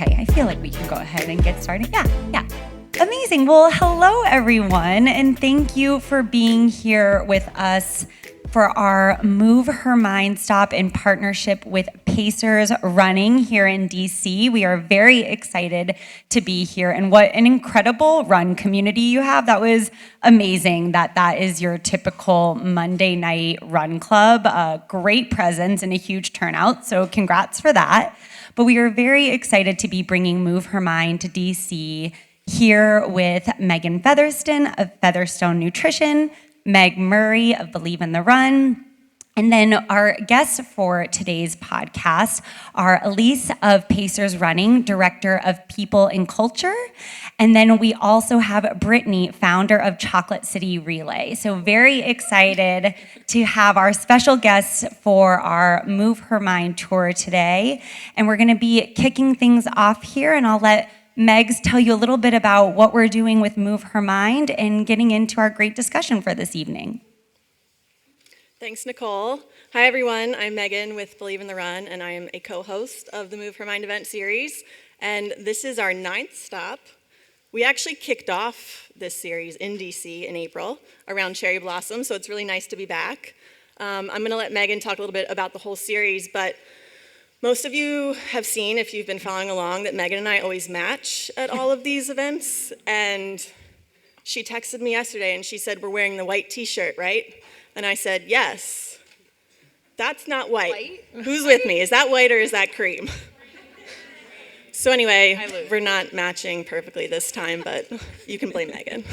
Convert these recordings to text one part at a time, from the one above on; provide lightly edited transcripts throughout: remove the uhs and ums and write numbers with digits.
Okay, I feel like we can go ahead and get started. Yeah. Amazing. Well, hello, everyone, and thank you for being here with us for our Move Her Mind stop in partnership with Pacers Running here in DC. We are very excited to be here, and what an incredible run community you have. That was amazing that is your typical Monday night run club. Great presence and a huge turnout, so congrats for that. But we are very excited to be bringing Move Her Mind to DC here with Megan Featherston of Featherstone Nutrition, Meg Murray of Believe in the Run, and then our guests for today's podcast are Elyse of Pacers Running, Director of People and Culture, and then we also have Brittany, founder of Chocolate City Relay. So very excited to have our special guests for our Move Her Mind tour today, and we're going to be kicking things off here, and I'll let Megs tell you a little bit about what we're doing with Move Her Mind and getting into our great discussion for this evening. Thanks, Nicole. Hi, everyone. I'm Megan with Believe in the Run, and I am a co-host of the Move Her Mind event series. And this is our 9th stop. We actually kicked off this series in DC in April around Cherry Blossom, so it's really nice to be back. I'm going to let Megan talk a little bit about the whole series, but most of you have seen, if you've been following along, that Megan and I always match at all of these events. And she texted me yesterday and she said, "We're wearing the white t-shirt, right?" And I said, "Yes." That's not white. Who's with me? Is that white or is that cream? So anyway, we're not matching perfectly this time, but you can blame Megan.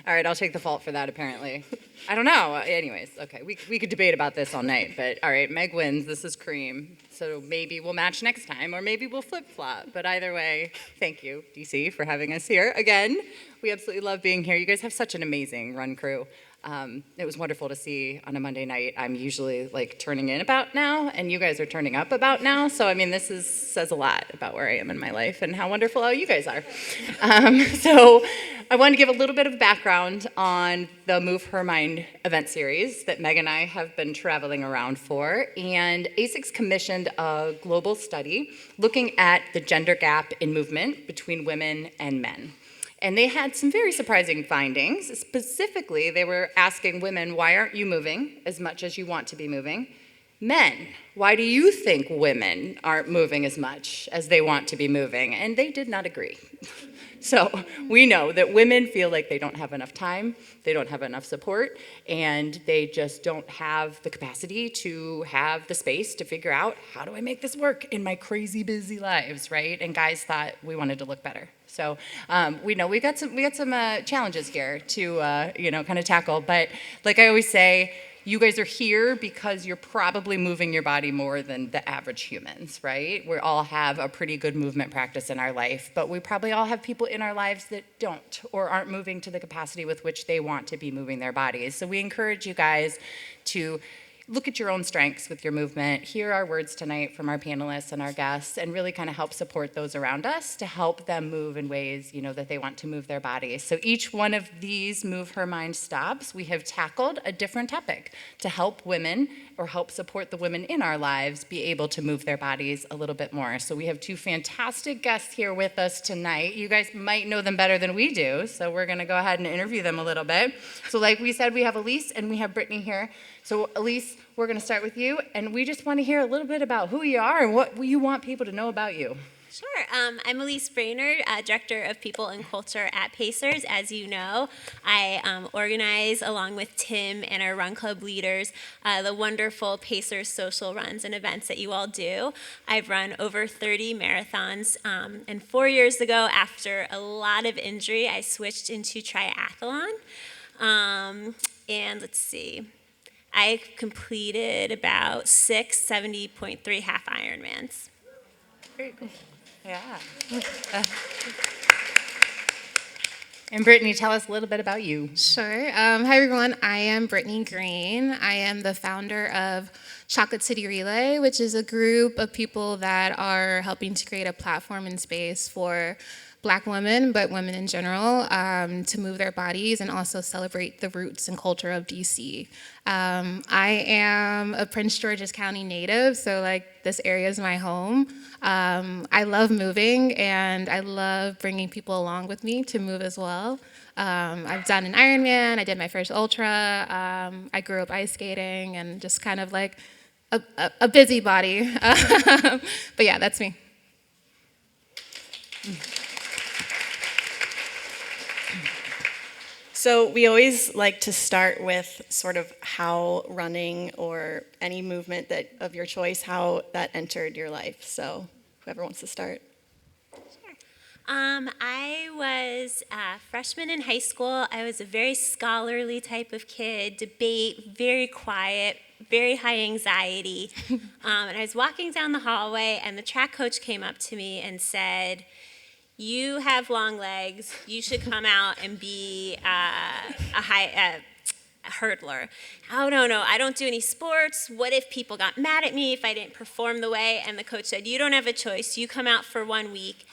All right, I'll take the fault for that, apparently. I don't know. Anyways, okay, we could debate about this all night, but all right, Meg wins. This is cream. So maybe we'll match next time, or maybe we'll flip-flop. But either way, thank you, DC, for having us here again. We absolutely love being here. You guys have such an amazing run crew. It was wonderful to see on a Monday night. I'm usually like turning in about now, and you guys are turning up about now. So I mean, says a lot about where I am in my life and how wonderful all you guys are. So I want to give a little bit of background on the Move Her Mind event series that Meg and I have been traveling around for. And ASICS commissioned a global study looking at the gender gap in movement between women and men. And they had some very surprising findings. Specifically, they were asking women, why aren't you moving as much as you want to be moving? Men, why do you think women aren't moving as much as they want to be moving? And they did not agree. So we know that women feel like they don't have enough time, they don't have enough support, and they just don't have the capacity to have the space to figure out, how do I make this work in my crazy busy lives, right? And guys thought we wanted to look better. So we know we got some challenges here to kind of tackle. But like I always say, you guys are here because you're probably moving your body more than the average humans, right? We all have a pretty good movement practice in our life, but we probably all have people in our lives that don't or aren't moving to the capacity with which they want to be moving their bodies. So we encourage you guys to look at your own strengths with your movement, hear our words tonight from our panelists and our guests, and really kind of help support those around us to help them move in ways, that they want to move their bodies. So each one of these Move Her Mind stops, we have tackled a different topic to help women or help support the women in our lives be able to move their bodies a little bit more. So we have 2 fantastic guests here with us tonight. You guys might know them better than we do, so we're gonna go ahead and interview them a little bit. So like we said, we have Elyse and we have Brittany here. So Elyse, we're going to start with you, and we just want to hear a little bit about who you are and what you want people to know about you. Sure. I'm Elyse Braner, Director of People and Culture at Pacers. As you know, I organize, along with Tim and our run club leaders, the wonderful Pacers social runs and events that you all do. I've run over 30 marathons, and 4 years ago, after a lot of injury, I switched into triathlon. And let's see. I completed about 6 70.3 half Ironmans. Very cool. Yeah. And Brittany, tell us a little bit about you. Sure. Hi, everyone. I am Brittany Green. I am the founder of Chocolate City Relay, which is a group of people that are helping to create a platform and space for Black women, but women in general, to move their bodies and also celebrate the roots and culture of DC. I am a Prince George's County native, so like this area is my home. I love moving, and I love bringing people along with me to move as well. I've done an Ironman, I did my first ultra, I grew up ice skating, and just kind of like a busybody. But yeah, that's me. So we always like to start with sort of how running or any movement that of your choice, how that entered your life. So whoever wants to start. I was a freshman in high school. I was a very scholarly type of kid, debate, very quiet, very high anxiety. And I was walking down the hallway, and the track coach came up to me and said, "You have long legs. You should come out and be a hurdler." "Oh, no, I don't do any sports. What if people got mad at me if I didn't perform the way?" And the coach said, "You don't have a choice. You come out for 1 week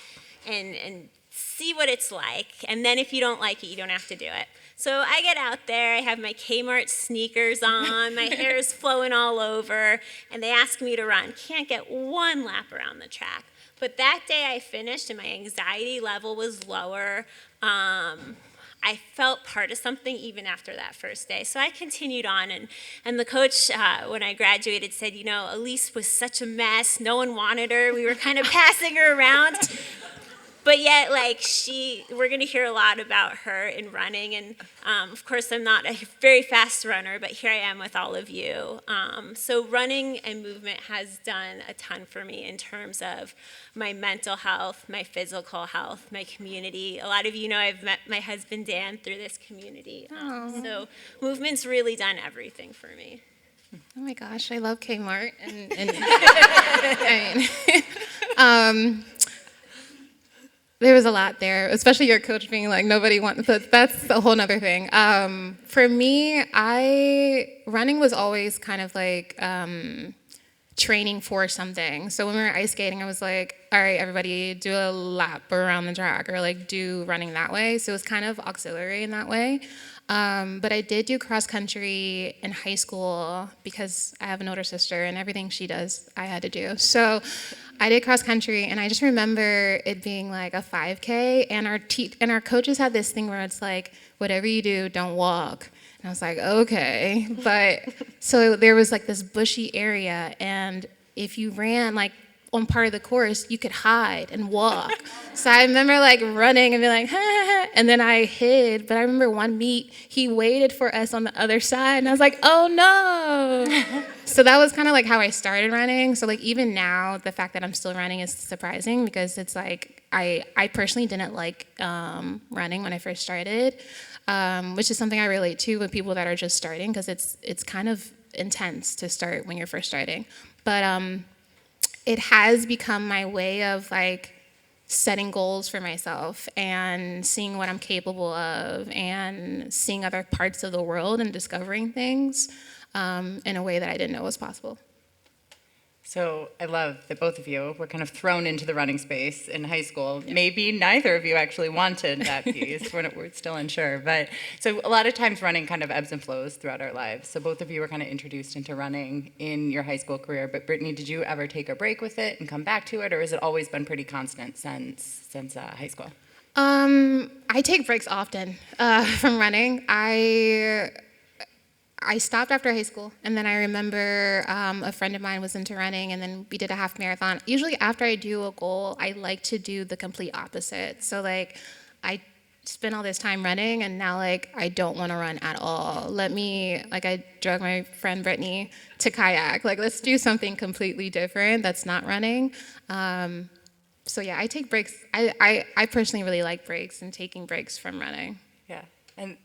and see what it's like. And then if you don't like it, you don't have to do it." So I get out there, I have my Kmart sneakers on, my hair is flowing all over, and they ask me to run. Can't get one lap around the track. But that day I finished and my anxiety level was lower. I felt part of something even after that first day. So I continued on, and the coach, when I graduated, said, "Elyse was such a mess. No one wanted her. We were kind of passing her around." But yet, we're going to hear a lot about her in running. And of course, I'm not a very fast runner, but here I am with all of you. So running and movement has done a ton for me in terms of my mental health, my physical health, my community. A lot of you know I've met my husband, Dan, through this community. So movement's really done everything for me. Oh my gosh, I love Kmart. There was a lot there, especially your coach being like, nobody wants, but that's a whole nother thing. For me, running was always kind of like training for something. So when we were ice skating, I was like, all right, everybody do a lap around the track, or like do running that way. So it was kind of auxiliary in that way. But I did do cross country in high school because I have an older sister, and everything she does, I had to do. So I did cross country, and I just remember it being like a 5K, and our coaches had this thing where it's like, whatever you do, don't walk. And I was like, okay. But so there was like this bushy area, and if you ran like on part of the course, you could hide and walk. So I remember like running and being like, ha, ha, ha, and then I hid. But I remember one meet, he waited for us on the other side, and I was like, oh no. So that was kind of like how I started running. So like even now, the fact that I'm still running is surprising, because it's like I personally didn't like running when I first started, which is something I relate to with people that are just starting, because it's kind of intense to start when you're first starting. But it has become my way of like setting goals for myself and seeing what I'm capable of and seeing other parts of the world and discovering things in a way that I didn't know was possible. So I love that both of you were kind of thrown into the running space in high school. Yeah. Maybe neither of you actually wanted that piece. We're still unsure. But so a lot of times running kind of ebbs and flows throughout our lives. So both of you were kind of introduced into running in your high school career. But Brittany, did you ever take a break with it and come back to it, or has it always been pretty constant since high school? I take breaks often from running. I stopped after high school, and then I remember a friend of mine was into running, and then we did a half marathon. Usually after I do a goal, I like to do the complete opposite. So like I spent all this time running, and now like I don't want to run at all. I drug my friend Brittany to kayak. Like, let's do something completely different that's not running. So yeah, I take breaks. I personally really like breaks and taking breaks from running. Yeah, and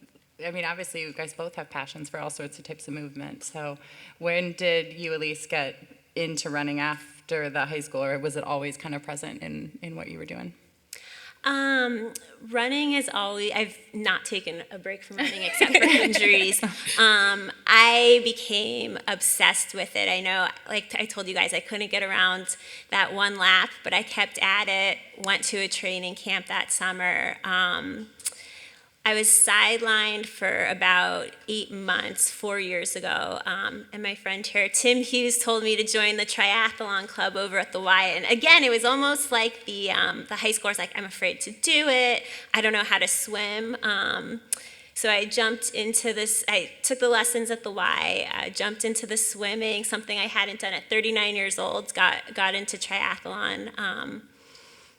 I mean, obviously, you guys both have passions for all sorts of types of movement. So when did you, Elyse, get into running after the high school, or was it always kind of present in what you were doing? Running is always, I've not taken a break from running except for injuries. I became obsessed with it. I know, like I told you guys, I couldn't get around that one lap, but I kept at it, went to a training camp that summer. I was sidelined for about 8 months, 4 years ago, and my friend here, Tim Hughes, told me to join the triathlon club over at the Y. And again, it was almost like the high schoolers, like, I'm afraid to do it. I don't know how to swim. So I jumped into this. I took the lessons at the Y. Jumped into the swimming, something I hadn't done at 39 years old. Got into triathlon.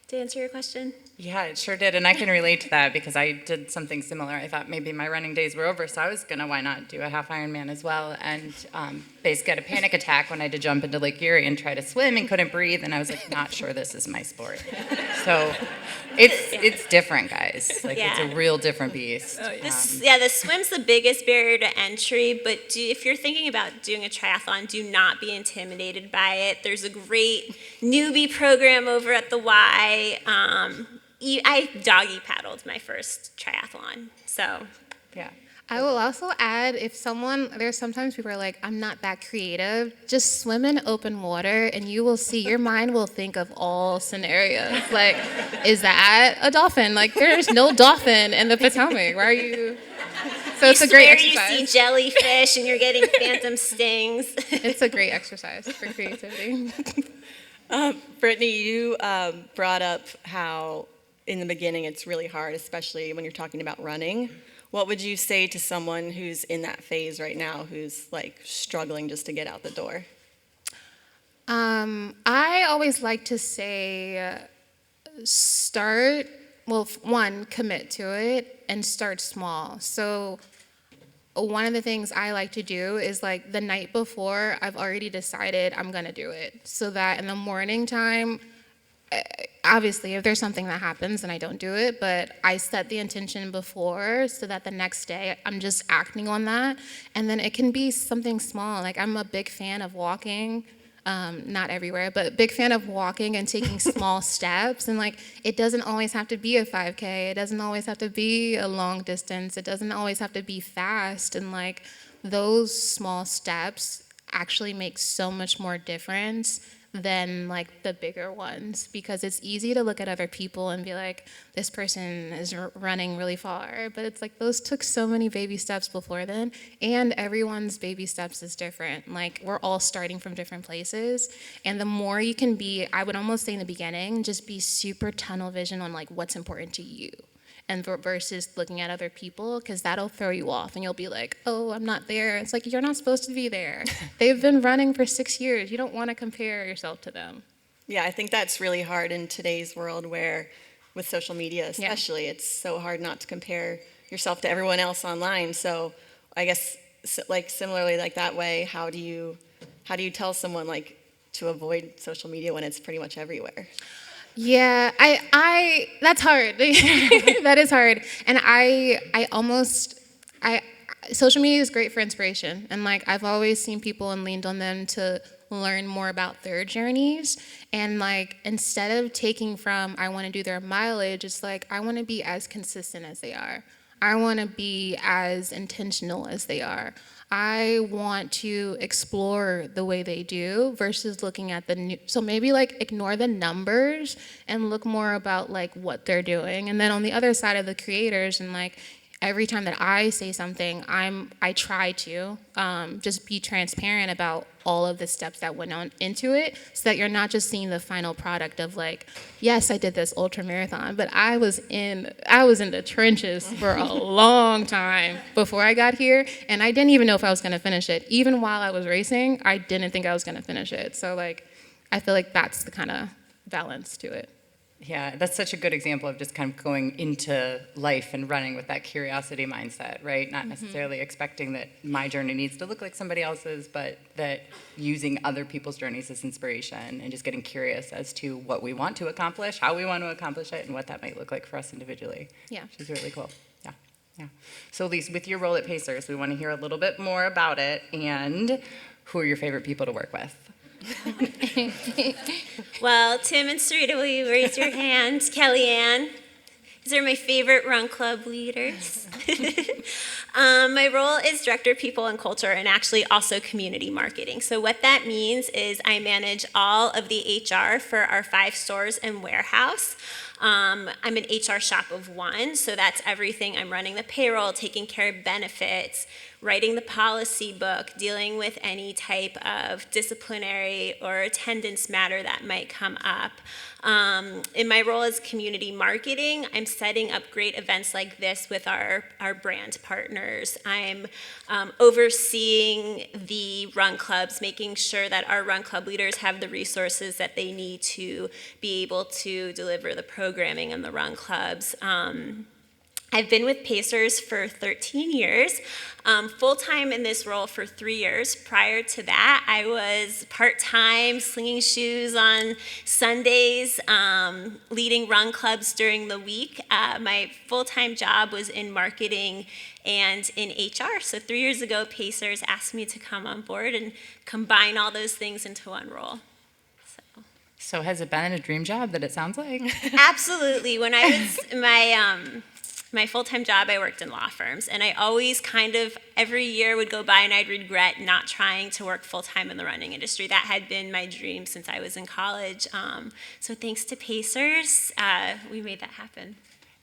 To answer your question? Yeah, it sure did, and I can relate to that because I did something similar. I thought maybe my running days were over, so I was gonna, why not do a half Ironman as well, and basically had a panic attack when I had to jump into Lake Erie and try to swim and couldn't breathe, and I was like, not sure this is my sport. So it's different, guys. Like, Yeah. it's a real different beast. The swim's the biggest barrier to entry, but if you're thinking about doing a triathlon, do not be intimidated by it. There's a great newbie program over at the Y. I doggy paddled my first triathlon, so. Yeah. I will also add, there's sometimes people are like, I'm not that creative. Just swim in open water and you will see, your mind will think of all scenarios. Like, is that a dolphin? Like, there's no dolphin in the Potomac. Why are you? So it's a great exercise. You see jellyfish and you're getting phantom stings. It's a great exercise for creativity. Brittany, you brought up how in the beginning it's really hard, especially when you're talking about running. What would you say to someone who's in that phase right now, who's like struggling just to get out the door? I always like to say, commit to it and start small. So one of the things I like to do is, like, the night before, I've already decided I'm gonna do it, so that in the morning time, obviously, if there's something that happens, then I don't do it, but I set the intention before so that the next day I'm just acting on that. And then it can be something small. Like, I'm a big fan of walking, not everywhere, but big fan of walking and taking small steps. And, like, it doesn't always have to be a 5K. It doesn't always have to be a long distance. It doesn't always have to be fast. And, like, those small steps actually make so much more difference than, like, the bigger ones, because it's easy to look at other people and be like, this person is running really far, but it's like, those took so many baby steps before then, and everyone's baby steps is different. Like, we're all starting from different places, and the more you can be, I would almost say in the beginning, just be super tunnel vision on, like, what's important to you, and versus looking at other people, because that'll throw you off and you'll be like, oh, I'm not there. It's like, you're not supposed to be there. They've been running for 6 years. You don't want to compare yourself to them. Yeah, I think that's really hard in today's world where, with social media especially, it's so hard not to compare yourself to everyone else online. So I guess, like, similarly, like, that way, how do you tell someone, like, to avoid social media when it's pretty much everywhere? Yeah, that's hard. That is hard. And social media is great for inspiration. And, like, I've always seen people and leaned on them to learn more about their journeys. And, like, instead of taking from, I want to do their mileage, it's like, I want to be as consistent as they are. I want to be as intentional as they are. I want to explore the way they do versus looking at so maybe, like, ignore the numbers and look more about, like, what they're doing. And then on the other side of the creators, and, like, every time that I say something, I try to just be transparent about all of the steps that went on into it, so that you're not just seeing the final product of, like, yes, I did this ultra marathon, but I was in the trenches for a long time before I got here, and I didn't even know if I was gonna finish it. Even while I was racing, I didn't think I was gonna finish it. So, like, I feel like that's the kind of balance to it. Yeah, that's such a good example of just kind of going into life and running with that curiosity mindset, right? Not necessarily expecting that my journey needs to look like somebody else's, but that using other people's journeys as inspiration and just getting curious as to what we want to accomplish, how we want to accomplish it, and what that might look like for us individually. Yeah. Which is really cool. Yeah. So, Elyse, with your role at Pacers, we want to hear a little bit more about it, and who are your favorite people to work with? Well, Tim and Sarita, will you raise your hand? Kellyanne. These are my favorite run club leaders. My role is Director of People and Culture and actually also community marketing. So what that means is I manage all of the HR for our 5 stores and warehouse. I'm an HR shop of one, so that's everything. I'm running the payroll, taking care of benefits, writing the policy book, dealing with any type of disciplinary or attendance matter that might come up. In my role as community marketing, I'm setting up great events like this with our brand partners. I'm overseeing the run clubs, making sure that our run club leaders have the resources that they need to be able to deliver the programming in the run clubs. I've been with Pacers for 13 years, full-time in this role for 3 years. Prior to that, I was part-time slinging shoes on Sundays, leading run clubs during the week. My full-time job was in marketing and in HR. So 3 years ago, Pacers asked me to come on board and combine all those things into one role. So has it been a dream job that it sounds like? Absolutely. When I was my full-time job, I worked in law firms, and I always kind of every year would go by and I'd regret not trying to work full-time in the running industry. That had been my dream since I was in college. So thanks to Pacers, we made that happen.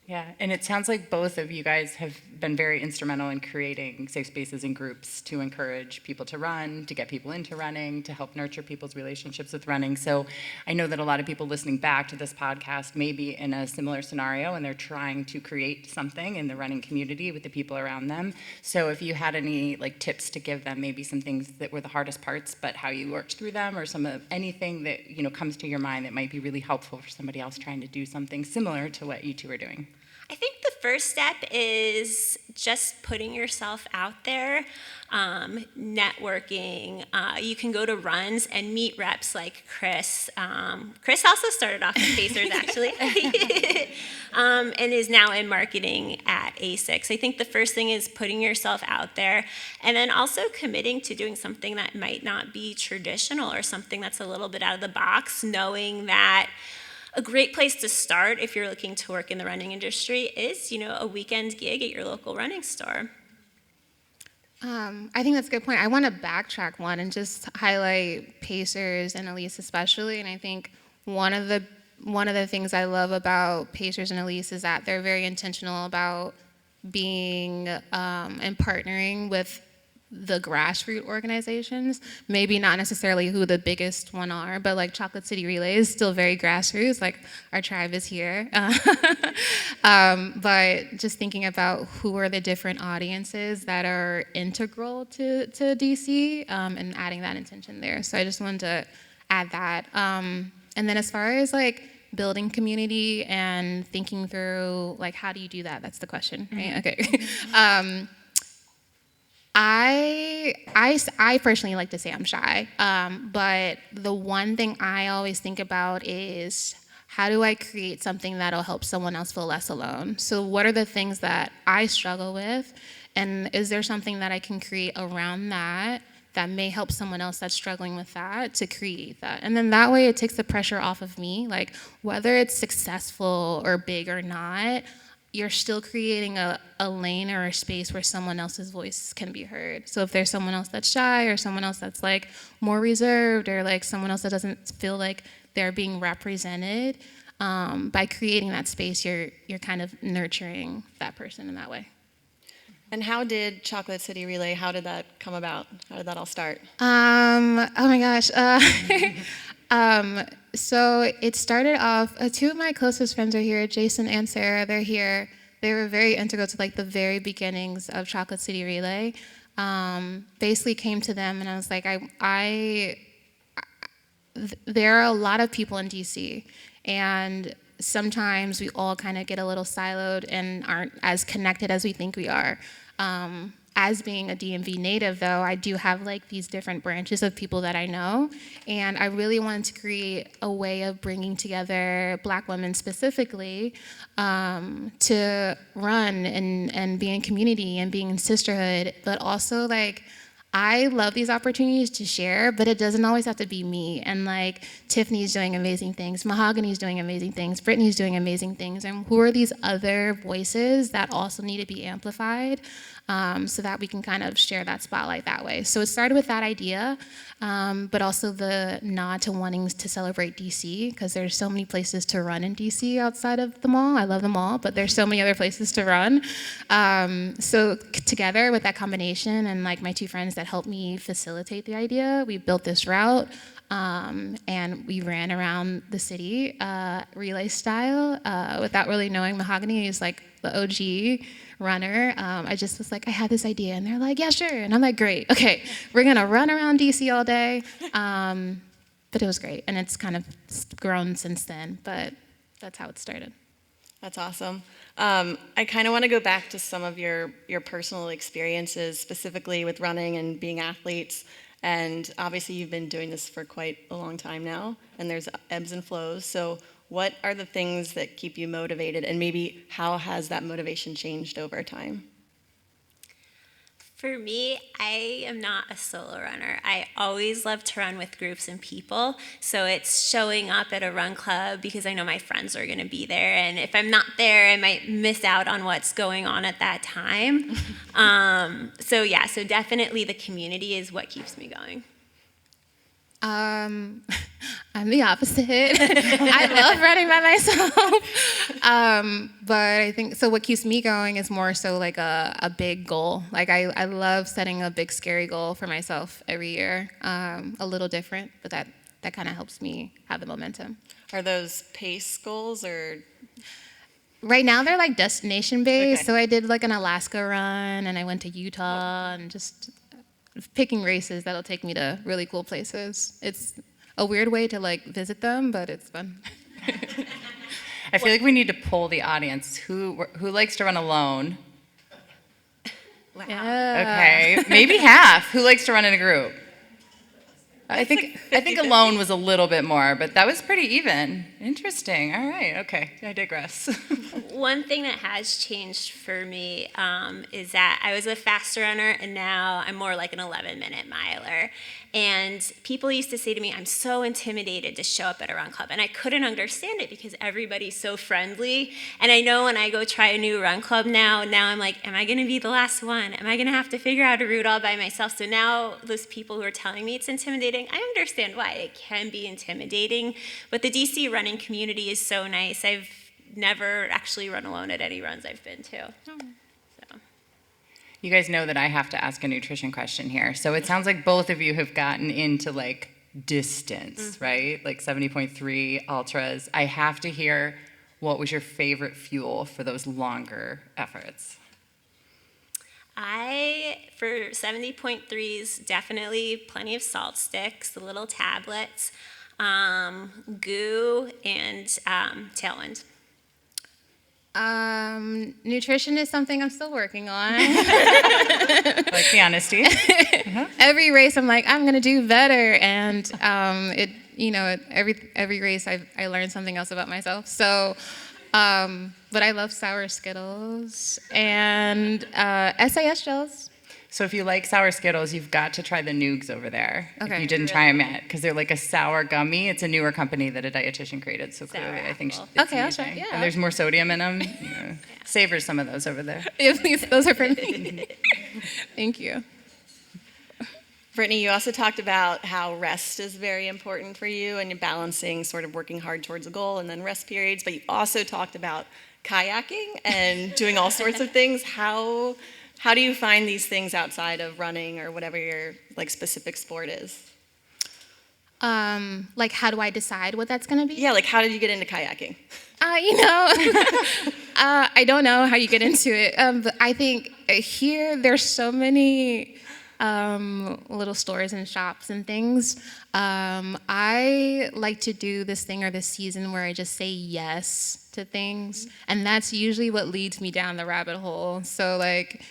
Yeah, and it sounds like both of you guys have been very instrumental in creating safe spaces and groups to encourage people to run, to get people into running, to help nurture people's relationships with running. So I know that a lot of people listening back to this podcast may be in a similar scenario and they're trying to create something in the running community with the people around them. So if you had any tips to give them, maybe some things that were the hardest parts, but how you worked through them, or anything that comes to your mind that might be really helpful for somebody else trying to do something similar to what you two are doing. I think the first step is just putting yourself out there, networking. You can go to runs and meet reps like Chris. Chris also started off at Pacers, actually, and is now in marketing at ASICS. I think the first thing is putting yourself out there, and then also committing to doing something that might not be traditional or something that's a little bit out of the box, knowing that a great place to start if you're looking to work in the running industry is, a weekend gig at your local running store. I think that's a good point. I want to backtrack one and just highlight Pacers and Elyse especially. And I think one of the things I love about Pacers and Elyse is that they're very intentional about being and partnering with the grassroots organizations, maybe not necessarily who the biggest one are, but Chocolate City Relay is still very grassroots, our tribe is here. But just thinking about who are the different audiences that are integral to DC and adding that intention there. So I just wanted to add that. And then as far as building community and thinking through how do you do that? That's the question, right? Okay. I personally like to say I'm shy, but the one thing I always think about is how do I create something that'll help someone else feel less alone? So what are the things that I struggle with, and is there something that I can create around that may help someone else that's struggling with that to create that? And then that way it takes the pressure off of me, whether it's successful or big or not, you're still creating a lane or a space where someone else's voice can be heard. So if there's someone else that's shy or someone else that's more reserved or someone else that doesn't feel like they're being represented, by creating that space, you're kind of nurturing that person in that way. And how did Chocolate City Relay, how did that come about? How did that all start? Oh my gosh. So it started off, 2 of my closest friends are here, Jason and Sarah, they're here. They were very integral to the very beginnings of Chocolate City Relay. Basically came to them and I was like, there are a lot of people in DC, and sometimes we all kind of get a little siloed and aren't as connected as we think we are. As being a DMV native, though, I do have these different branches of people that I know, and I really wanted to create a way of bringing together Black women specifically to run and be in community and being in sisterhood, but also I love these opportunities to share, but it doesn't always have to be me. And like Tiffany's doing amazing things, Mahogany's doing amazing things, Brittany's doing amazing things. And who are these other voices that also need to be amplified so that we can kind of share that spotlight that way? So it started with that idea, but also the nod to wanting to celebrate DC, because there's so many places to run in DC outside of the mall. I love the mall, but there's so many other places to run. So together with that combination and like my two friends that helped me facilitate the idea, we built this route. And we ran around the city relay style without really knowing Mahogany is like the OG runner. I just was like, I had this idea, and they're like, yeah, sure. And I'm like, great, okay, we're gonna run around DC all day. But it was great, and it's kind of grown since then, but that's how it started. That's awesome. I kind of want to go back to some of your personal experiences, specifically with running and being athletes. And obviously you've been doing this for quite a long time now, and there's ebbs and flows. So what are the things that keep you motivated, and maybe how has that motivation changed over time? For me, I am not a solo runner. I always love to run with groups and people. So it's showing up at a run club because I know my friends are going to be there. And if I'm not there, I might miss out on what's going on at that time. So definitely the community is what keeps me going. I'm the opposite. I love running by myself. But I think, so what keeps me going is more so like a big goal. Like I love setting a big scary goal for myself every year. A little different, but that kind of helps me have the momentum. Are those pace goals or? Right now they're like destination based. Okay. So I did like an Alaska run, and I went to Utah, and just picking races that'll take me to really cool places. It's a weird way to like visit them, but it's fun. I feel like we need to poll the audience. Who likes to run alone? Wow. Yeah. Okay, maybe half. Who likes to run in a group? I think alone was a little bit more, but that was pretty even. Interesting. All right. Okay. I digress. One thing that has changed for me is that I was a fast runner, and now I'm more like an 11-minute miler. And people used to say to me, I'm so intimidated to show up at a run club. And I couldn't understand it because everybody's so friendly. And I know when I go try a new run club now I'm like, am I going to be the last one? Am I going to have to figure out a route all by myself? So now those people who are telling me it's intimidating, I understand why it can be intimidating. But the DC running community is so nice. I've never actually run alone at any runs I've been to. So. You guys know that I have to ask a nutrition question here. So it sounds like both of you have gotten into like distance, right? Like 70.3 ultras. I have to hear, what was your favorite fuel for those longer efforts? For 70.3s, definitely plenty of salt sticks, the little tablets, GOO, and Tailwind. Nutrition is something I'm still working on. Like the honesty. Every race, I'm like, I'm gonna do better, and every race, I learn something else about myself. So, but I love sour Skittles and SAS gels. So if you like sour Skittles, you've got to try the Noogs over there. Okay. If you didn't try them yet, because they're like a sour gummy. It's a newer company that a dietitian created, so clearly Sour I think apple. it's Okay, I'll try, amazing. yeah. And there's more sodium in them. Yeah. Savor some of those over there. Yeah, please, those are for me. Thank you. Brittany, you also talked about how rest is very important for you, and you're balancing sort of working hard towards a goal and then rest periods, but you also talked about kayaking and doing all sorts of things. How do you find these things outside of running or whatever your like specific sport is? Like, how do I decide what that's gonna be? Yeah, like how did you get into kayaking? I don't know how you get into it. But I think here there's so many little stores and shops and things. I like to do this thing or this season where I just say yes to things, and that's usually what leads me down the rabbit hole. So like,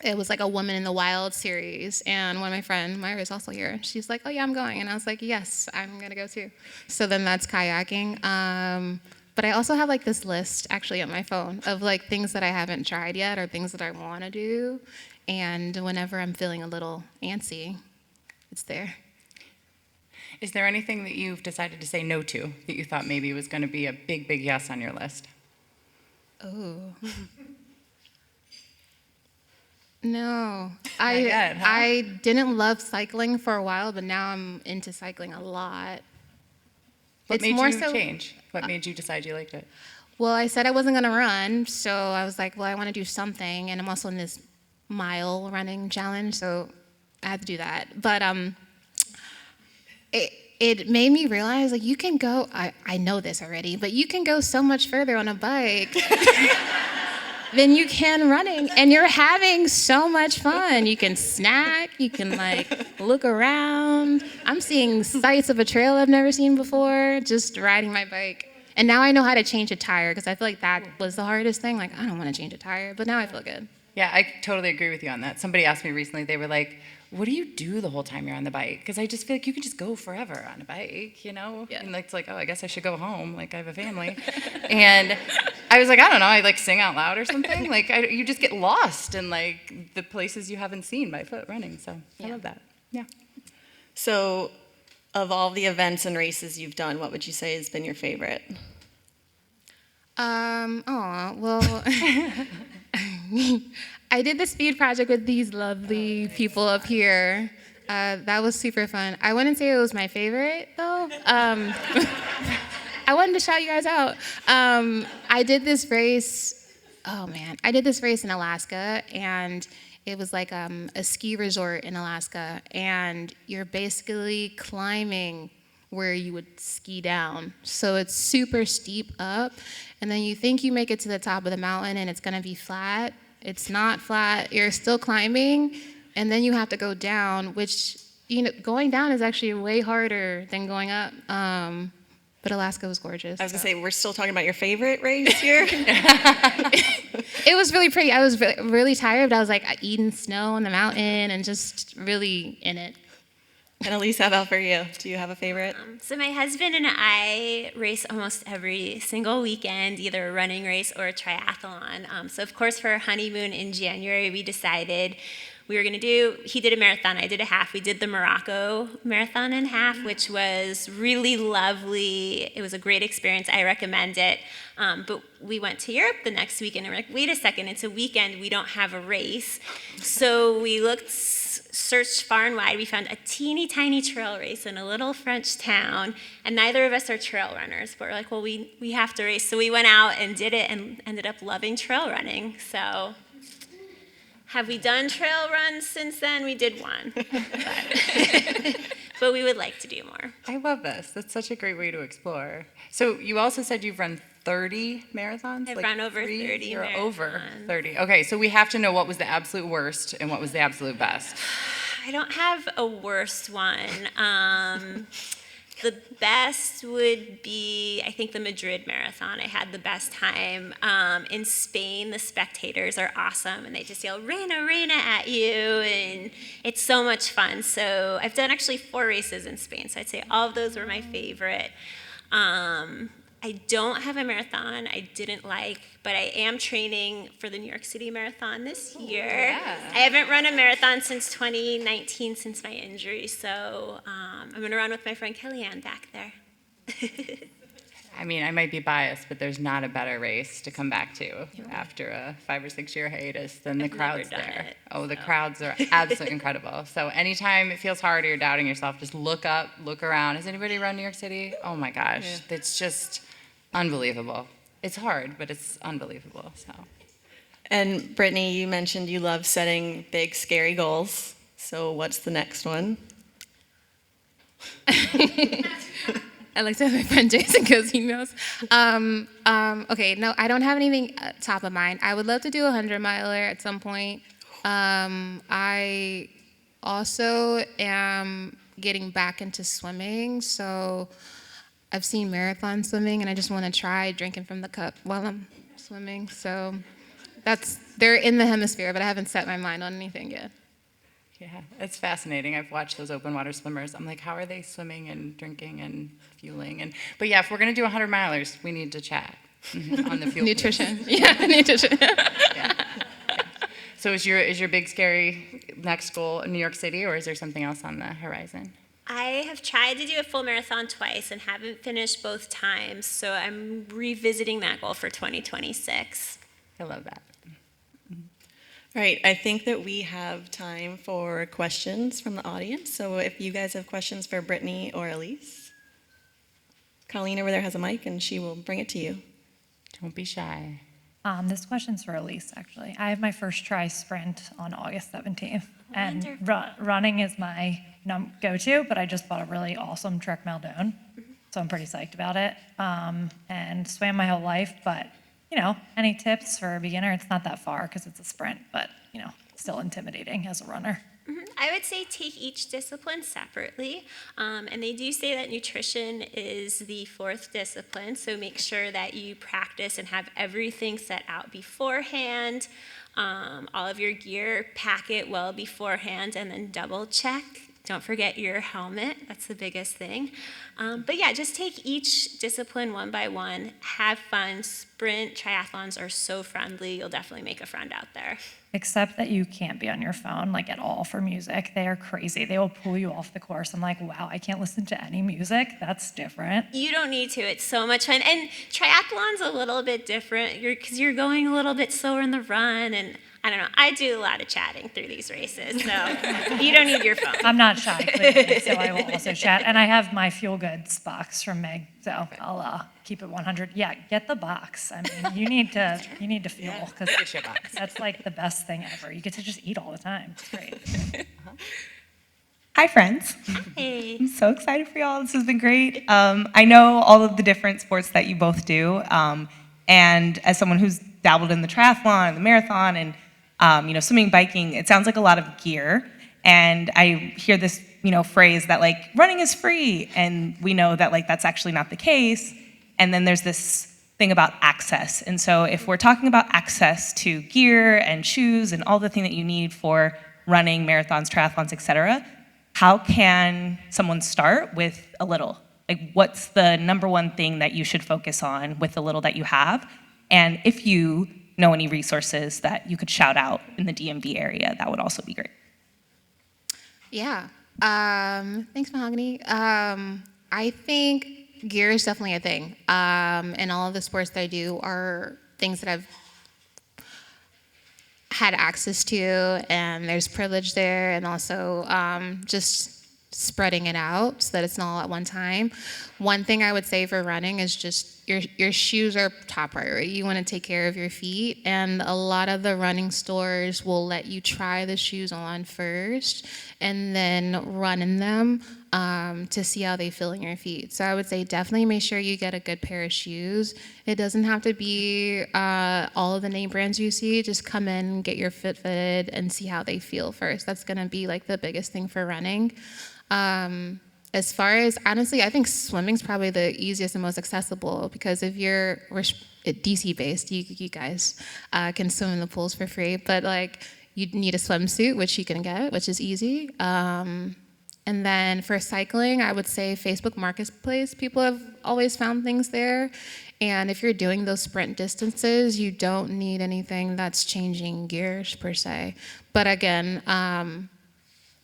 it was like a Woman in the Wild series, and one of my friends, Myra, is also here. She's like, oh yeah, I'm going. And I was like, yes, I'm gonna go too. So then that's kayaking. But I also have like this list actually on my phone of like things that I haven't tried yet or things that I wanna do. And whenever I'm feeling a little antsy, it's there. Is there anything that you've decided to say no to that you thought maybe was going to be a big, big yes on your list? Oh. No. Not yet, huh? I didn't love cycling for a while, but now I'm into cycling a lot. What It's made more you so- change? What made you decide you liked it? Well, I said I wasn't going to run, so I was like, well, I want to do something, and I'm also in this mile running challenge, so I had to do that. But it made me realize, like, you can go, I know this already, but you can go so much further on a bike than you can running, and you're having so much fun. You can snack, you can, like, look around. I'm seeing sights of a trail I've never seen before, just riding my bike. And now I know how to change a tire, because I feel like that was the hardest thing. Like, I don't want to change a tire, but now I feel good. Yeah, I totally agree with you on that. Somebody asked me recently, they were like, what do you do the whole time you're on the bike? Because I just feel like you can just go forever on a bike, you know? Yeah. And it's like, oh, I guess I should go home. Like, I have a family. And I was like, I don't know, I like sing out loud or something. Like, you just get lost in like the places you haven't seen by foot running. So I love that. Yeah. So, of all the events and races you've done, what would you say has been your favorite? Well, I did the speed project with these lovely people up here. That was super fun. I wouldn't say it was my favorite, though. I wanted to shout you guys out. I did this race, I did this race in Alaska, and it was like a ski resort in Alaska, and you're basically climbing where you would ski down. So it's super steep up, and then you think you make it to the top of the mountain and it's gonna be flat. It's not flat, you're still climbing, and then you have to go down, which, you know, going down is actually way harder than going up. But Alaska was gorgeous. I was gonna say, we're still talking about your favorite race here? It was really pretty. I was really tired, but I was like eating snow on the mountain and just really in it. And Elyse, how about for you? Do you have a favorite? So my husband and I race almost every single weekend, either a running race or a triathlon. So of course for our honeymoon in January, we decided we were he did a marathon, I did a half. We did the Morocco marathon in half, which was really lovely. It was a great experience, I recommend it. But we went to Europe the next weekend and we're like, wait a second, it's a weekend, we don't have a race. So we searched far and wide. We found a teeny tiny trail race in a little French town, and neither of us are trail runners, but we're like, well, we have to race. So we went out and did it and ended up loving trail running. So have we done trail runs since then? We did one, but we would like to do more. I love this. That's such a great way to explore. So you also said you've run 30 marathons? I've run over 30 You're marathons. over 30. Okay, so we have to know what was the absolute worst and what was the absolute best. I don't have a worst one. The best would be, I think, the Madrid Marathon. I had the best time. In Spain, the spectators are awesome, and they just yell, Reina, Reina at you, and it's so much fun. So I've done actually 4 races in Spain, so I'd say all of those were my favorite. I don't have a marathon I didn't like, but I am training for the New York City Marathon this year. Yeah. I haven't run a marathon since 2019, since my injury, so I'm going to run with my friend Kellyanne back there. I mean, I might be biased, but there's not a better race to come back to after a 5 or 6 year hiatus than the I've crowds never done there. it, Oh, the so. crowds are absolutely incredible. So anytime it feels hard or you're doubting yourself, just look up, look around. Has anybody run New York City? Oh my gosh, it's just unbelievable. It's hard, but it's unbelievable. So. And Brittany, you mentioned you love setting big, scary goals. So what's the next one? I like to have my friend Jason because he knows. Okay, no, I don't have anything top of mind. I would love to do a 100-miler at some point. I also am getting back into swimming, so I've seen marathon swimming, and I just want to try drinking from the cup while I'm swimming. So they're in the hemisphere, but I haven't set my mind on anything yet. Yeah, it's fascinating. I've watched those open water swimmers. I'm like, how are they swimming and drinking and fueling? But yeah, if we're going to do 100 milers, we need to chat on the fuel. Nutrition. Yeah, nutrition. Yeah. So is your big scary next goal New York City, or is there something else on the horizon? I have tried to do a full marathon twice and haven't finished both times, so I'm revisiting that goal for 2026. I love that. All right, I think that we have time for questions from the audience. So if you guys have questions for Brittany or Elyse, Colleen over there has a mic and she will bring it to you. Don't be shy. This question's for Elyse, actually. I have my first try sprint on August 17th, and running is my go-to, but I just bought a really awesome Trek Maldon, so I'm pretty psyched about it. And swam my whole life, but, any tips for a beginner? It's not that far because it's a sprint, but, still intimidating as a runner. I would say take each discipline separately, and they do say that nutrition is the fourth discipline, so make sure that you practice and have everything set out beforehand, all of your gear, pack it well beforehand, and then double check. Don't forget your helmet, that's the biggest thing. But yeah, just take each discipline one by one, have fun. Sprint triathlons are so friendly, you'll definitely make a friend out there. Except that you can't be on your phone, at all for music. They are crazy. They will pull you off the course. I'm like, wow, I can't listen to any music? That's different. You don't need to, it's so much fun. And triathlon's a little bit different, because you're going a little bit slower in the run, and I don't know, I do a lot of chatting through these races, so you don't need your phone. I'm not shy, clearly, so I will also chat. And I have my Feel Goods box from Meg, so I'll keep it 100. Yeah, get the box. I mean, you need to feel, because that's like the best thing ever. You get to just eat all the time. It's great. Hi, friends. Hey. I'm so excited for y'all. This has been great. I know all of the different sports that you both do, and as someone who's dabbled in the triathlon and the marathon and swimming, biking, it sounds like a lot of gear. And I hear this, phrase that running is free, and we know that that's actually not the case. And then there's this thing about access. And so if we're talking about access to gear and shoes and all the thing that you need for running, marathons, triathlons, etc., how can someone start with a little? What's the number one thing that you should focus on with the little that you have? And if you know any resources that you could shout out in the DMV area, that would also be great. Yeah. Thanks, Mahogany. I think gear is definitely a thing. And all of the sports that I do are things that I've had access to, and there's privilege there, and also just spreading it out so that it's not all at one time. One thing I would say for running is just your shoes are top priority. You want to take care of your feet, and a lot of the running stores will let you try the shoes on first and then run in them to see how they feel in your feet. So I would say definitely make sure you get a good pair of shoes. It doesn't have to be all of the name brands you see. Just come in, get your foot fitted, and see how they feel first. That's going to be the biggest thing for running. As far as, honestly, I think swimming's probably the easiest and most accessible, because if we're DC based, you guys can swim in the pools for free, but you need a swimsuit, which you can get, which is easy. And then for cycling, I would say Facebook Marketplace. People have always found things there. And if you're doing those sprint distances, you don't need anything that's changing gears per se. But again,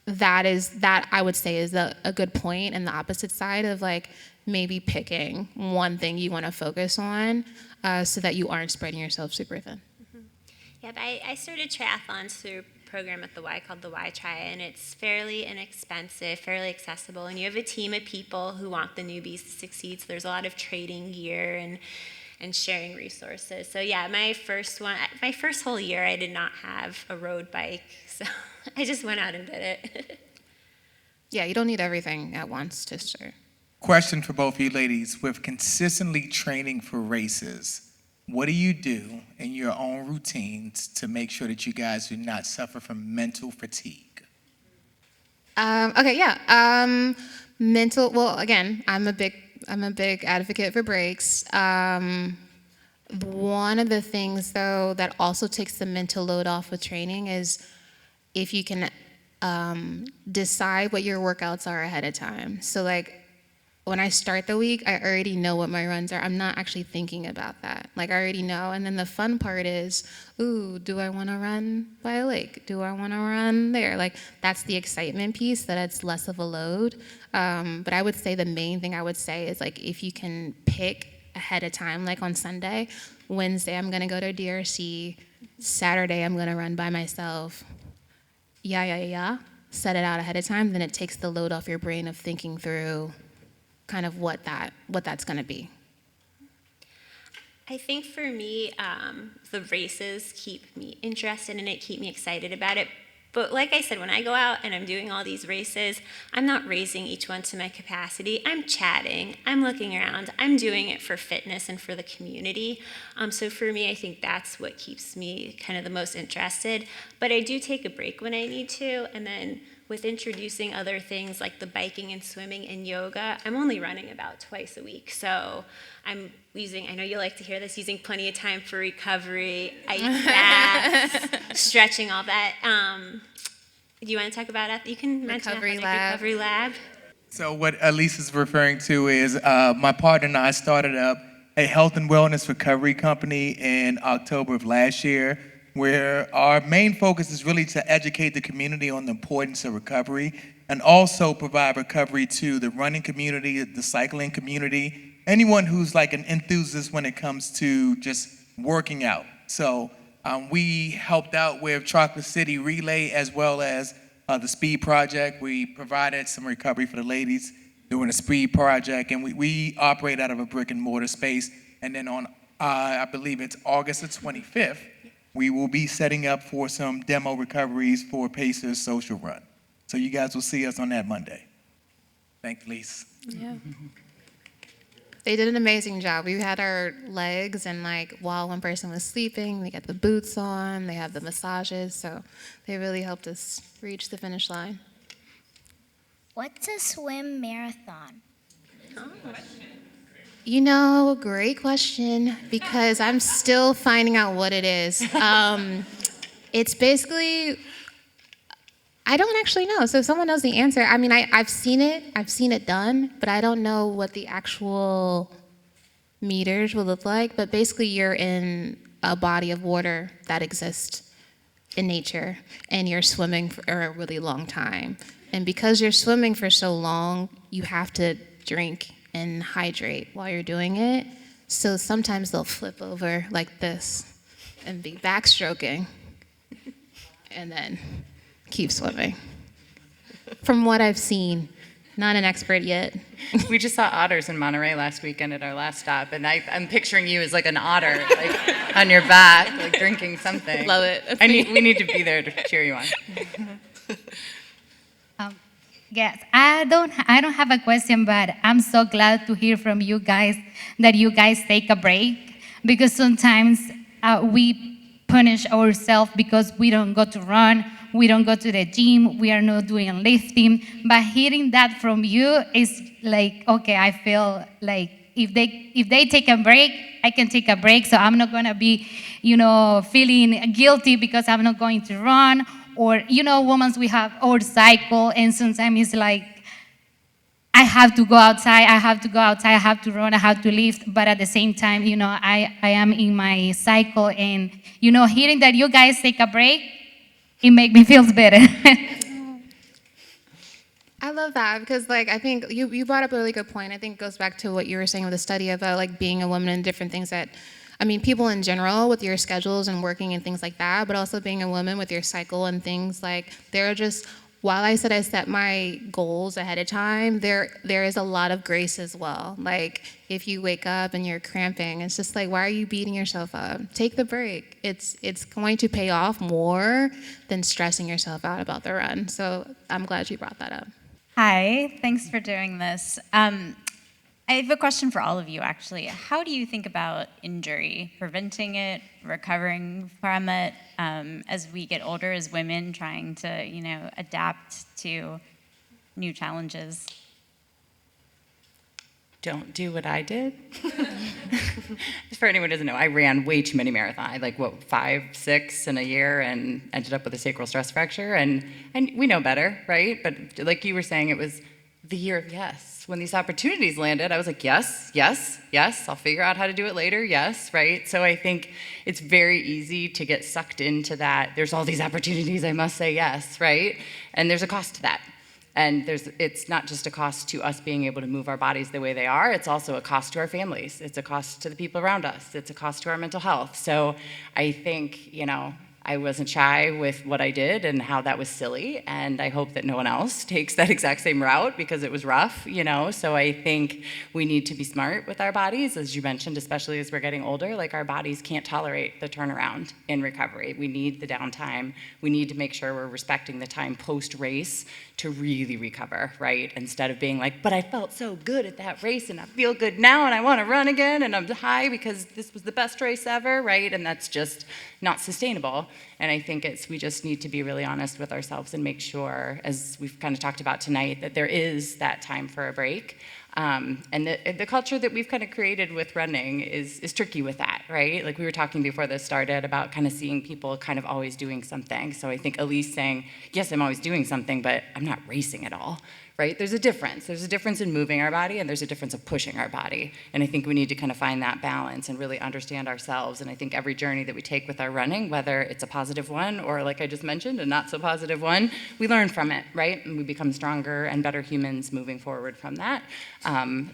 that I would say is a good point, and the opposite side of maybe picking one thing you want to focus on so that you aren't spreading yourself super thin. Yeah, but I started triathlons through a program at the Y called the Y Tri, and it's fairly inexpensive, fairly accessible, and you have a team of people who want the newbies to succeed, so there's a lot of trading gear and sharing resources. So yeah, my first whole year, I did not have a road bike, so I just went out and did it. Yeah, you don't need everything at once to start. Question for both of you ladies. With consistently training for races, what do you do in your own routines to make sure that you guys do not suffer from mental fatigue? Mental, well, again, I'm a big advocate for breaks. One of the things, though, that also takes the mental load off with training is if you can decide what your workouts are ahead of time. So when I start the week, I already know what my runs are. I'm not actually thinking about that. Like, I already know. And then the fun part is, ooh, do I want to run by a lake? Do I want to run there? Like, that's the excitement piece, that it's less of a load. But I would say the main thing I would say is, like, if you can pick ahead of time, like on Sunday, Wednesday, I'm going to go to DRC. Saturday, I'm going to run by myself. Set it out ahead of time, then it takes the load off your brain of thinking through kind of what that's going to be. I think for me, the races keep me interested in it, keep me excited about it. But like I said, when I go out and I'm doing all these races, I'm not racing each one to my capacity. I'm chatting, I'm looking around, I'm doing it for fitness and for the community. So for me, I think that's what keeps me kind of the most interested. But I do take a break when I need to, and then with introducing other things like the biking and swimming and yoga, I'm only running about twice a week. So I'm using, I know you like to hear this, using plenty of time for recovery, ice baths, stretching, all that. Do you want to talk about that? You can mention Recovery Athletic Lab. Recovery Lab. So what Elyse is referring to is my partner and I started up a health and wellness recovery company in October of last year, where our main focus is really to educate the community on the importance of recovery and also provide recovery to the running community, the cycling community, anyone who's like an enthusiast when it comes to just working out. So we helped out with Chocolate City Relay as well as the Speed Project. We provided some recovery for the ladies doing the Speed Project, and we operate out of a brick and mortar space. And then on, I believe it's August the 25th, we will be setting up for some demo recoveries for Pacers Social Run. So you guys will see us on that Monday. Thanks, Elyse. Yeah. They did an amazing job. We had our legs, and like while one person was sleeping, they got the boots on, they have the massages, so they really helped us reach the finish line. What's a swim marathon? You know, great question, because I'm still finding out what it is. It's basically, I don't actually know. So if someone knows the answer, I mean, I've seen it done, but I don't know what the actual meters will look like. But basically, you're in a body of water that exists in nature, and you're swimming for a really long time. And because you're swimming for so long, you have to drink and hydrate while you're doing it. So sometimes they'll flip over like this and be backstroking and then keep swimming. From what I've seen, not an expert yet. We just saw otters in Monterey last weekend at our last stop, and I'm picturing you as like an otter, like on your back, like drinking something. Love it. We need to be there to cheer you on. Yes, I don't have a question, but I'm so glad to hear from you guys that you guys take a break, because sometimes we punish ourselves because we don't go to run, we don't go to the gym, we are not doing lifting. But hearing that from you is like, okay, I feel like if they take a break, I can take a break. So I'm not gonna be, feeling guilty because I'm not going to run. Or, women, we have our cycle, and sometimes it's like, I have to go outside, I have to run, I have to lift, but at the same time, I am in my cycle, and, hearing that you guys take a break, it makes me feel better. I love that, because I think you brought up a really good point. I think it goes back to what you were saying with the study about being a woman and different things that, people in general with your schedules and working and things like that, but also being a woman with your cycle and things they're just, while I said I set my goals ahead of time, there is a lot of grace as well. If you wake up and you're cramping, it's just why are you beating yourself up? Take the break. It's going to pay off more than stressing yourself out about the run. So I'm glad you brought that up. Hi, thanks for doing this. I have a question for all of you, actually. How do you think about injury, preventing it, recovering from it, as we get older as women, trying to, adapt to new challenges? Don't do what I did. For anyone who doesn't know, I ran way too many marathons, 5, 6 in a year, and ended up with a sacral stress fracture. And we know better, right? But like you were saying, it was the year of yes. when these opportunities landed, I was like, yes, yes, yes, I'll figure out how to do it later, yes, right? So I think it's very easy to get sucked into that. There's all these opportunities, I must say yes, right? And there's a cost to that. And it's not just a cost to us being able to move our bodies the way they are, it's also a cost to our families. It's a cost to the people around us. It's a cost to our mental health. So I think, I wasn't shy with what I did and how that was silly, and I hope that no one else takes that exact same route because it was rough, So I think we need to be smart with our bodies, as you mentioned, especially as we're getting older. Like, our bodies can't tolerate the turnaround in recovery. We need the downtime. We need to make sure we're respecting the time post-race to really recover, right? Instead of being like, but I felt so good at that race and I feel good now and I want to run again and I'm high because this was the best race ever, right? And that's just not sustainable. And I think we just need to be really honest with ourselves and make sure, as we've kind of talked about tonight, that there is that time for a break. And the culture that we've kind of created with running is tricky with that, right? Like, we were talking before this started about kind of seeing people kind of always doing something. So I think Elyse saying, yes, I'm always doing something, but I'm not racing at all, right? There's a difference. There's a difference in moving our body, and there's a difference of pushing our body. And I think we need to kind of find that balance and really understand ourselves. And I think every journey that we take with our running, whether it's a positive one or, like I just mentioned, a not so positive one, we learn from it, right? And we become stronger and better humans moving forward from that.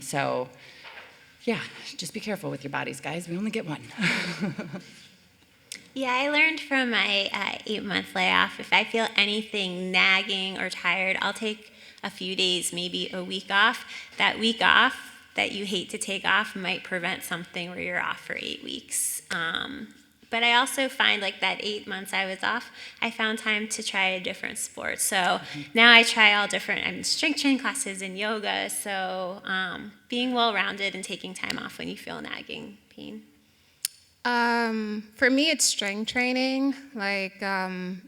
So yeah, just be careful with your bodies, guys. We only get one. Yeah, I learned from my 8-month layoff, if I feel anything nagging or tired, I'll take a few days, maybe a week off. That week off that you hate to take off might prevent something where you're off for 8 weeks. But I also find, like, that 8 months I was off, I found time to try a different sport. So now I try all different, I'm in strength training classes and yoga. So being well-rounded and taking time off when you feel nagging pain. For me, it's strength training. Like,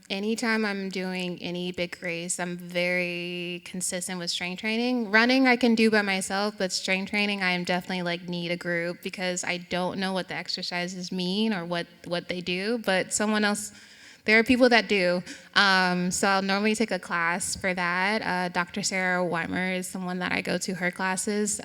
anytime I'm doing any big race, I'm very consistent with strength training. Running I can do by myself, but strength training I am definitely need a group because I don't know what the exercises mean or what they do, but someone else, there are people that do. So I'll normally take a class for that. Dr. Sarah Weimer is someone that I go to her classes.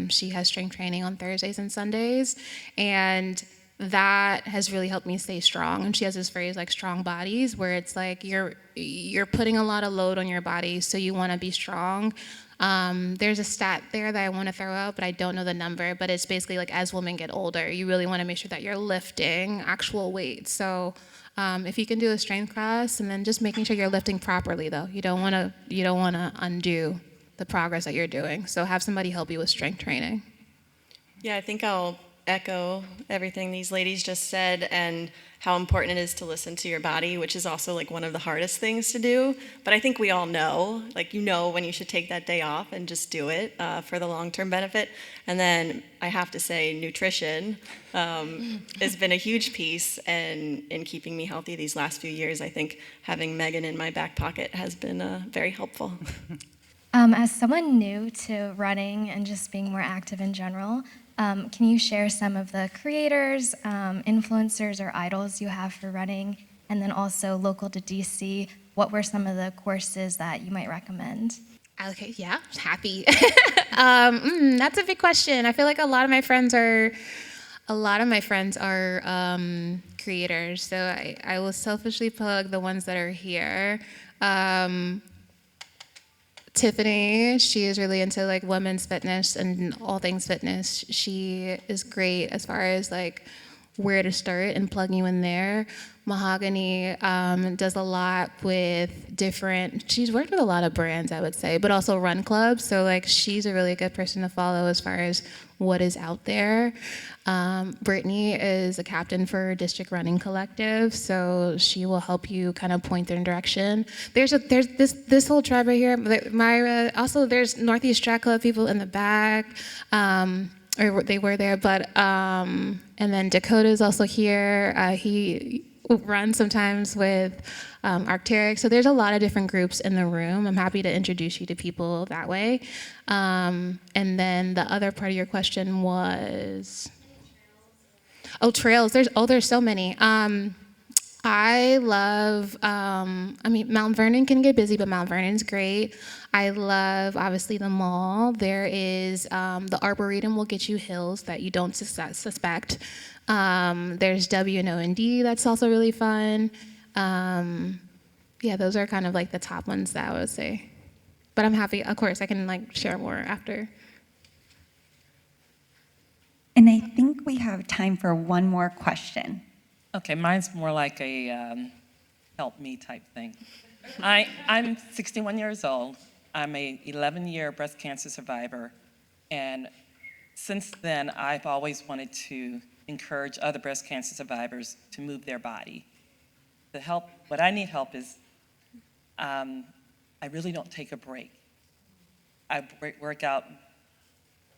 She has strength training on Thursdays and Sundays, and that has really helped me stay strong. And she has this phrase like strong bodies, where it's like you're putting a lot of load on your body, so you want to be strong. There's a stat there that I want to throw out, but I don't know the number, but it's basically like, as women get older, you really want to make sure that you're lifting actual weight. So if you can do a strength class, and then just making sure you're lifting properly, though. You don't want to undo the progress that you're doing. So have somebody help you with strength training. Yeah, I think I'll echo everything these ladies just said, and how important it is to listen to your body, which is also one of the hardest things to do. But I think we all know, when you should take that day off and just do it for the long-term benefit. And then I have to say, nutrition has been a huge piece in keeping me healthy these last few years. I think having Megan in my back pocket has been very helpful. As someone new to running and just being more active in general, can you share some of the creators, influencers, or idols you have for running? And then also, local to DC, what were some of the courses that you might recommend? Okay, yeah, happy. That's a big question. I feel like a lot of my friends are creators, so I will selfishly plug the ones that are here. Tiffany, she is really into women's fitness and all things fitness. She is great as far as where to start and plug you in there. Mahogany does a lot with she's worked with a lot of brands, I would say, but also run clubs. So she's a really good person to follow as far as what is out there. Brittany is a captain for District Running Collective, so she will help you kind of point in direction. There's this whole tribe right here. Myra, also there's Northeast Track Club people in the back. Or they were there, but and then Dakota's also here. He runs sometimes with Arc'teryx. So there's a lot of different groups in the room. I'm happy to introduce you to people that way. And then the other part of your question was, trails. There's so many. I love, Mount Vernon can get busy, but Mount Vernon's great. I love, obviously, the mall. There is, the Arboretum will get you hills that you don't suspect. There's WNO&D, that's also really fun. Yeah, those are kind of like the top ones that I would say. But I'm happy, of course, I can like share more after. And I think we have time for one more question. Okay, mine's more like a help me type thing. I'm 61 years old. I'm a 11-year breast cancer survivor. And since then, I've always wanted to encourage other breast cancer survivors to move their body. What I need help is, I really don't take a break. I work out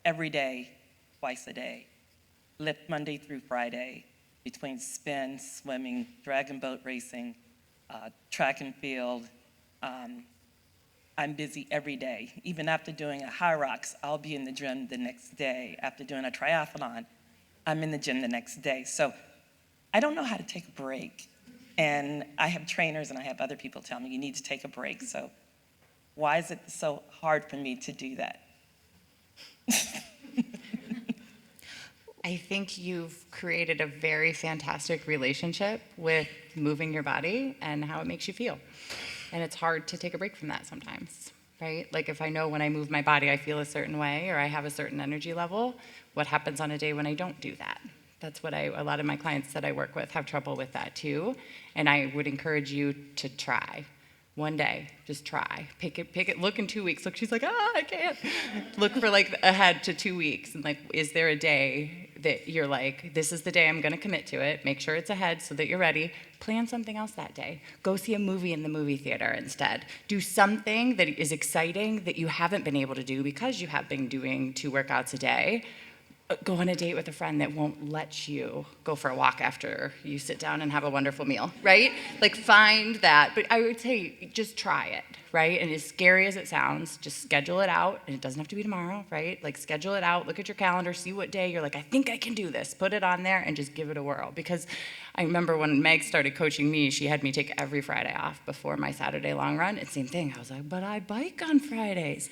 every day, twice a day, lift Monday through Friday, between spin, swimming, dragon boat racing, track and field. I'm busy every day. Even after doing a high rocks, I'll be in the gym the next day. After doing a triathlon, I'm in the gym the next day. So I don't know how to take a break. And I have trainers and I have other people tell me you need to take a break. So why is it so hard for me to do that? I think you've created a very fantastic relationship with moving your body and how it makes you feel. And it's hard to take a break from that sometimes, right? Like if I know when I move my body, I feel a certain way or I have a certain energy level, what happens on a day when I don't do that? That's what a lot of my clients that I work with have trouble with that too. And I would encourage you to try. One day, just try. Pick it, look in 2 weeks. Look, she's like, I can't. Look for like ahead to 2 weeks. And like, is there a day that you're like, this is the day I'm gonna commit to it. Make sure it's ahead so that you're ready. Plan something else that day. Go see a movie in the movie theater instead. Do something that is exciting that you haven't been able to do because you have been doing 2 workouts a day. Go on a date with a friend that won't let you go for a walk after you sit down and have a wonderful meal, right? Like find that, but I would say just try it, right? And as scary as it sounds, just schedule it out, and it doesn't have to be tomorrow, right? Like schedule it out, look at your calendar, see what day you're like, I think I can do this. Put it on there and just give it a whirl. Because I remember when Meg started coaching me, she had me take every Friday off before my Saturday long run. And same thing, I was like, but I bike on Fridays.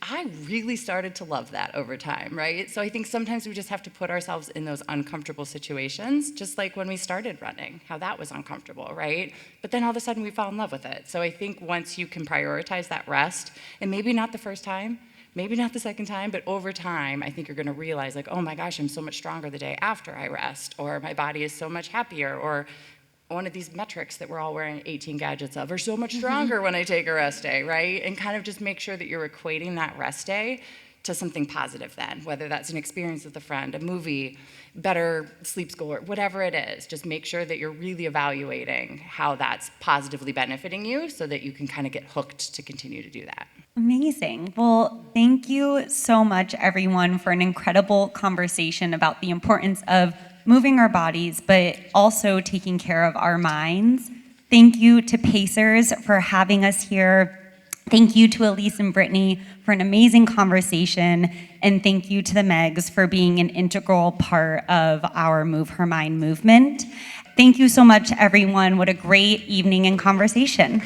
I really started to love that over time, right? So I think sometimes we just have to put ourselves in those uncomfortable situations, just like when we started running, how that was uncomfortable, right? But then all of a sudden we fell in love with it. So I think once you can prioritize that rest, and maybe not the first time, maybe not the second time, but over time, I think you're gonna realize like, oh my gosh, I'm so much stronger the day after I rest, or my body is so much happier, or one of these metrics that we're all wearing 18 gadgets of are so much stronger when I take a rest day, right? And kind of just make sure that you're equating that rest day to something positive then, whether that's an experience with a friend, a movie, better sleep score, whatever it is. Just make sure that you're really evaluating how that's positively benefiting you so that you can kind of get hooked to continue to do that. Amazing. Well, thank you so much, everyone, for an incredible conversation about the importance of moving our bodies, but also taking care of our minds. Thank you to Pacers for having us here. Thank you to Elyse and Brittany for an amazing conversation. And thank you to the Megs for being an integral part of our Move Her Mind movement. Thank you so much, everyone. What a great evening and conversation.